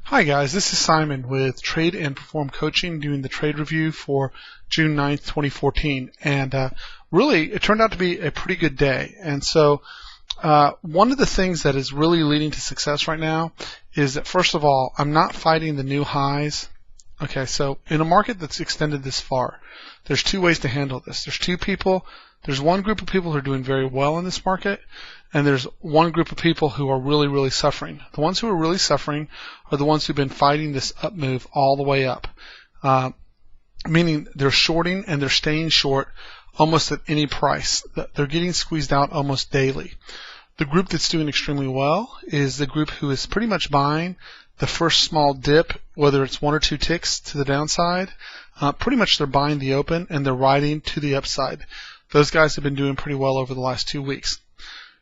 Hi guys, this is Simon with Trade and Perform Coaching doing the trade review for June 9th, 2014. And really, it turned out to be a pretty good day. And so one of the things that is really leading to success right now is that, first of all, I'm not fighting the new highs. Okay, so in a market that's extended this far, there's two ways to handle this. There's one group of people who are doing very well in this market, and there's one group of people who are really, really suffering. The ones who are really suffering are the ones who've been fighting this up move all the way up, meaning they're shorting and they're staying short almost at any price. They're getting squeezed out almost daily. The group that's doing extremely well is the group who is pretty much buying the first small dip, whether it's one or two ticks to the downside. Pretty much they're buying the open and they're riding to the upside. Those guys have been doing pretty well over the last 2 weeks.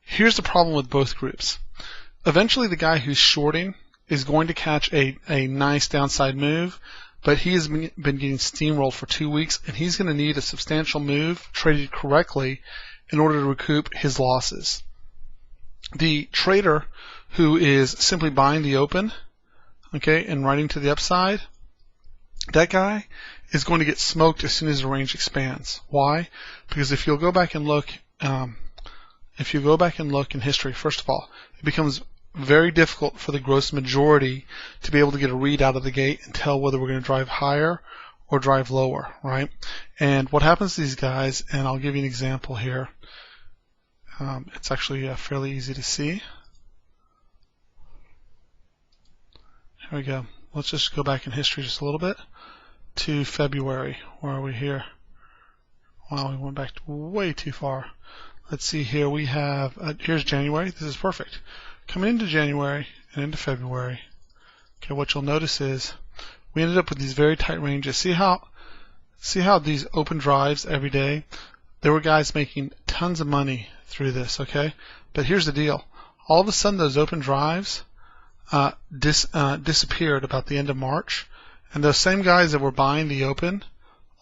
Here's the problem with both groups. Eventually the guy who's shorting is going to catch a nice downside move, but he has been getting steamrolled for 2 weeks, and he's going to need a substantial move traded correctly in order to recoup his losses. The trader who is simply buying the open, okay, and riding to the upside, that guy is going to get smoked as soon as the range expands. Why? Because if you'll go back and look in history, first of all, it becomes very difficult for the gross majority to be able to get a read out of the gate and tell whether we're going to drive higher or drive lower, right? And what happens to these guys, and I'll give you an example here. It's actually fairly easy to see. Here we go. Let's just go back in history just a little bit to February. Where are we here? Wow, we went back way too far. Let's see here. We have, here's January. This is perfect. Coming into January and into February, okay, what you'll notice is we ended up with these very tight ranges. See how these open drives every day, there were guys making tons of money through this, okay? But here's the deal. All of a sudden those open drives disappeared about the end of March, and those same guys that were buying the open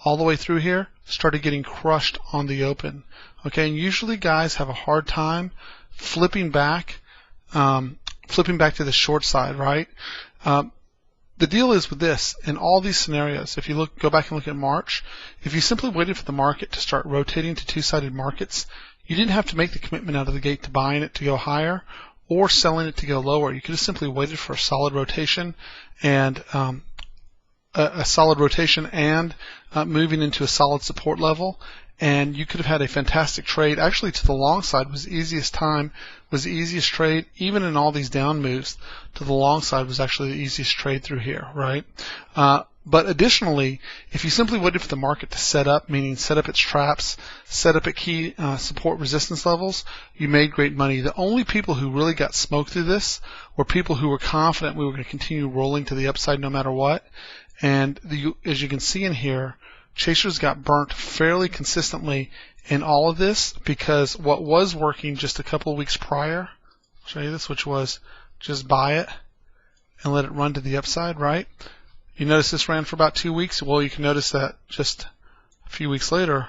all the way through here started getting crushed on the open. Okay, and usually guys have a hard time flipping back to the short side, right? The deal is with this, in all these scenarios, if you go back and look at March, if you simply waited for the market to start rotating to two-sided markets, you didn't have to make the commitment out of the gate to buying it to go higher or selling it to go lower. You could have simply waited for a solid rotation and moving into a solid support level, and you could have had a fantastic trade. Actually, to the long side was the easiest trade. Even in all these down moves, to the long side was actually the easiest trade through here, right? But additionally, if you simply waited for the market to set up, meaning set up its traps, set up at key support resistance levels, you made great money. The only people who really got smoked through this were people who were confident we were going to continue rolling to the upside no matter what. And as you can see in here, chasers got burnt fairly consistently in all of this, because what was working just a couple of weeks prior, I'll show you this, which was just buy it and let it run to the upside, right? You notice this ran for about 2 weeks. Well, you can notice that just a few weeks later,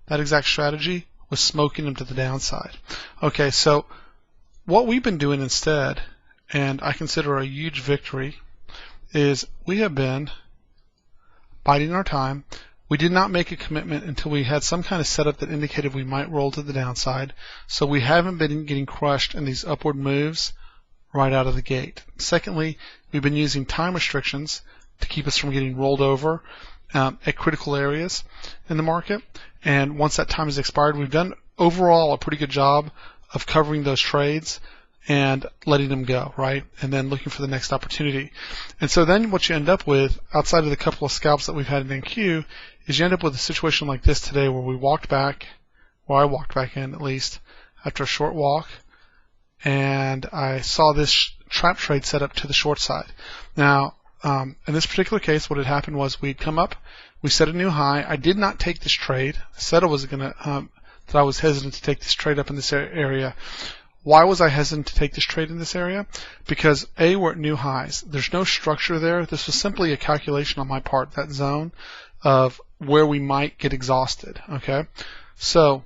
that exact strategy was smoking them to the downside. Okay, so what we've been doing instead, and I consider a huge victory, is we have been biding our time. We did not make a commitment until we had some kind of setup that indicated we might roll to the downside, so we haven't been getting crushed in these upward moves right out of the gate. Secondly, we've been using time restrictions to keep us from getting rolled over at critical areas in the market, and once that time has expired, we've done overall a pretty good job of covering those trades and letting them go, right? And then looking for the next opportunity. And so then what you end up with, outside of the couple of scalps that we've had in NQ, is you end up with a situation like this today where I walked back in at least, after a short walk, and I saw this trap trade set up to the short side. Now, in this particular case, what had happened was we'd come up, we set a new high. I did not take this trade. I said I was that I was hesitant to take this trade up in this area. Why was I hesitant to take this trade in this area? Because A, we're at new highs. There's no structure there. This was simply a calculation on my part, that zone of where we might get exhausted, okay? So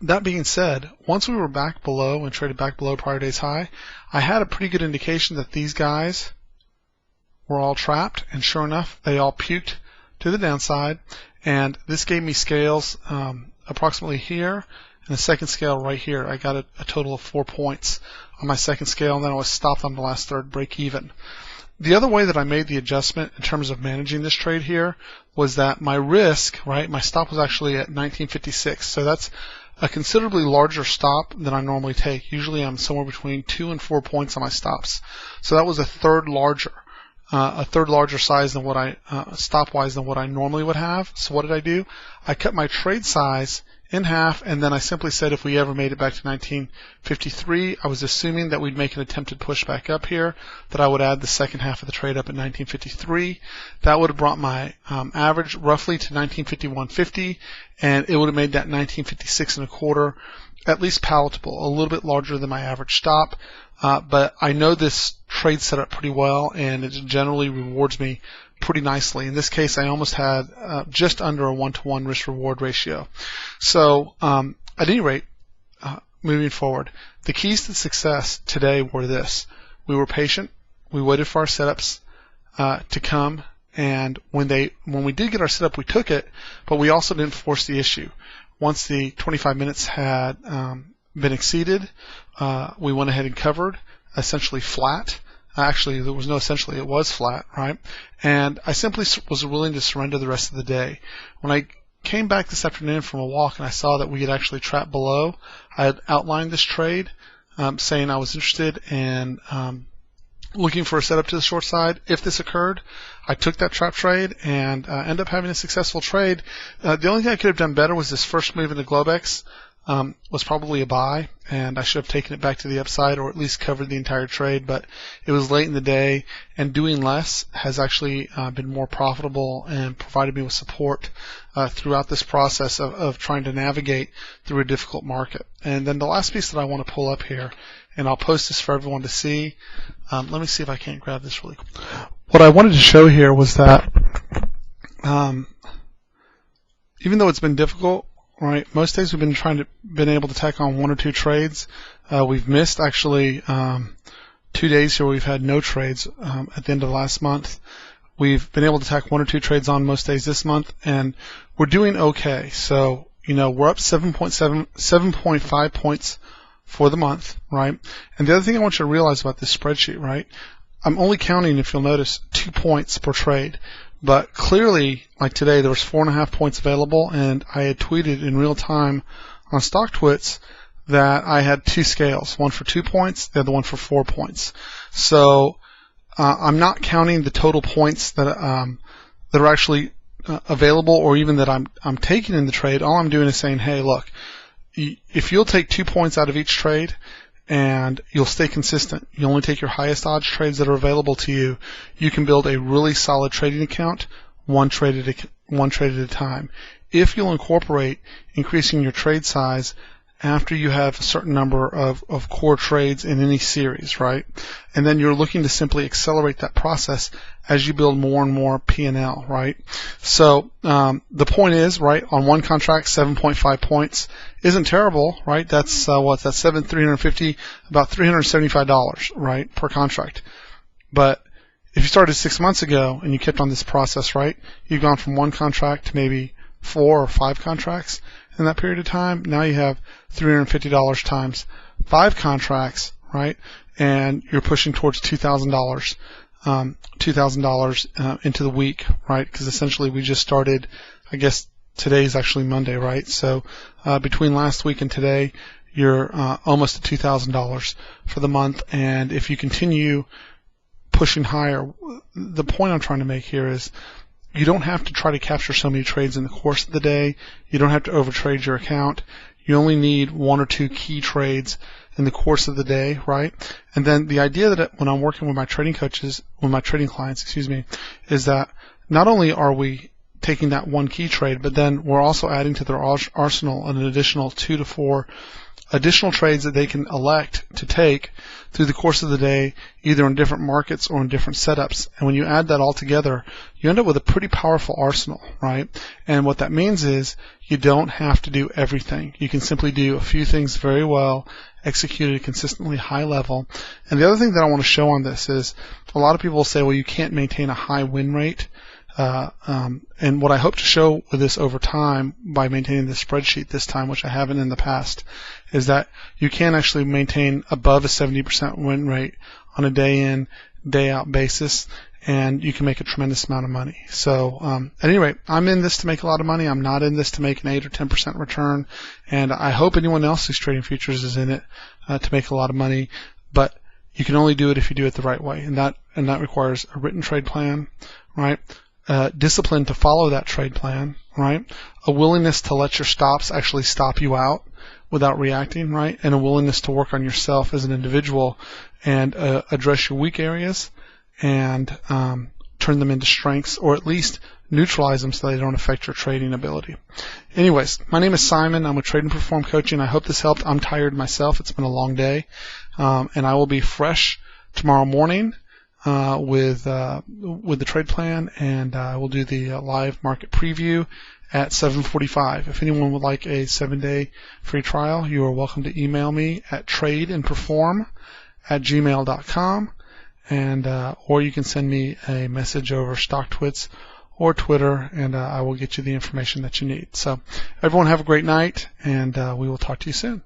that being said, once we were back below and traded back below prior day's high, I had a pretty good indication that these guys were all trapped, and sure enough, they all puked to the downside, and this gave me scales approximately here, and a second scale right here. I got a total of 4 points on my second scale, and then I was stopped on the last third, break even. The other way that I made the adjustment in terms of managing this trade here was that my risk, right, my stop was actually at 1956. So that's a considerably larger stop than I normally take. Usually I'm somewhere between 2 and 4 points on my stops. So that was a third larger size than what I, stop-wise than what I normally would have. So what did I do? I cut my trade size in half, and then I simply said if we ever made it back to 1953, I was assuming that we'd make an attempted push back up here, that I would add the second half of the trade up at 1953. That would have brought my average roughly to 1951.50, and it would have made that 1956 and a quarter at least palatable, a little bit larger than my average stop. But I know this trade set up pretty well, and it generally rewards me pretty nicely. In this case, I almost had just under a 1-to-1 risk-reward ratio. So at any rate, moving forward, the keys to success today were this. We were patient. We waited for our setups to come, and when we did get our setup, we took it, but we also didn't force the issue. Once the 25 minutes had been exceeded, we went ahead and covered, essentially flat. Actually, there was no essentially, it was flat, right? And I simply was willing to surrender the rest of the day. When I came back this afternoon from a walk and I saw that we had actually trapped below, I had outlined this trade, saying I was interested in looking for a setup to the short side. If this occurred, I took that trap trade and ended up having a successful trade. The only thing I could have done better was this first move into Globex. Was probably a buy, and I should have taken it back to the upside or at least covered the entire trade, but it was late in the day, and doing less has actually been more profitable and provided me with support throughout this process of trying to navigate through a difficult market. And then the last piece that I want to pull up here, and I'll post this for everyone to see. Let me see if I can't grab this really quick. What I wanted to show here was that even though it's been difficult, right, most days we've been able to tack on 1 or 2 trades. We've missed actually 2 days here where we've had no trades at the end of last month. We've been able to tack 1 or 2 trades on most days this month, and we're doing okay. So, we're up 7.5 points for the month, right? And the other thing I want you to realize about this spreadsheet, right, I'm only counting, if you'll notice, 2 points per trade. But clearly, like today, there was 4.5 points available, and I had tweeted in real time on StockTwits that I had 2 scales, one for 2 points, the other one for 4 points. So I'm not counting the total points that are actually available, or even that I'm taking in the trade. All I'm doing is saying, hey, look, if you'll take 2 points out of each trade, and you'll stay consistent. You only take your highest odds trades that are available to you. You can build a really solid trading account, one trade at a time. If you'll incorporate increasing your trade size after you have a certain number of core trades in any series, right? And then you're looking to simply accelerate that process as you build more and more P&L, right? So the point is, right, on one contract, 7.5 points isn't terrible, right? That's that's 350, about $375, right, per contract. But if you started 6 months ago and you kept on this process, right, you've gone from 1 contract to maybe 4 or 5 contracts in that period of time. Now you have $350 times 5 contracts, right? And you're pushing towards $2,000, $2,000 into the week, right? Because essentially we just started, I guess today's actually Monday, right? So between last week and today, you're almost at $2,000 for the month. And if you continue pushing higher, the point I'm trying to make here is you don't have to try to capture so many trades in the course of the day. You don't have to overtrade your account. You only need 1 or 2 key trades in the course of the day, right? And then the idea that when I'm working with my trading coaches, with my trading clients, is that not only are we taking that 1 key trade, but then we're also adding to their arsenal an additional 2 to 4 additional trades that they can elect to take through the course of the day, either in different markets or in different setups. And when you add that all together, you end up with a pretty powerful arsenal, right? And what that means is you don't have to do everything. You can simply do a few things very well execute at a consistently high level. And the other thing that I want to show on this is a lot of people will say, well, you can't maintain a high win rate. And what I hope to show with this over time by maintaining this spreadsheet this time, which I haven't in the past, is that you can actually maintain above a 70% win rate on a day in, day out basis, and you can make a tremendous amount of money. So at any rate, I'm in this to make a lot of money. I'm not in this to make an 8 or 10% return, and I hope anyone else who's trading futures is in it to make a lot of money. But you can only do it if you do it the right way, and that requires a written trade plan, right? Discipline to follow that trade plan, right? A willingness to let your stops actually stop you out without reacting, right? And a willingness to work on yourself as an individual and address your weak areas and turn them into strengths, or at least neutralize them so they don't affect your trading ability. Anyways, my name is Simon. I'm with Trade and Perform Coaching. I hope this helped. I'm tired myself. It's been a long day. And I will be fresh tomorrow morning with the trade plan, and I will do the live market preview at 7:45. If anyone would like a 7-day free trial, you are welcome to email me at tradeandperform@gmail.com, and or you can send me a message over StockTwits or Twitter, and I will get you the information that you need. So everyone have a great night, and we will talk to you soon.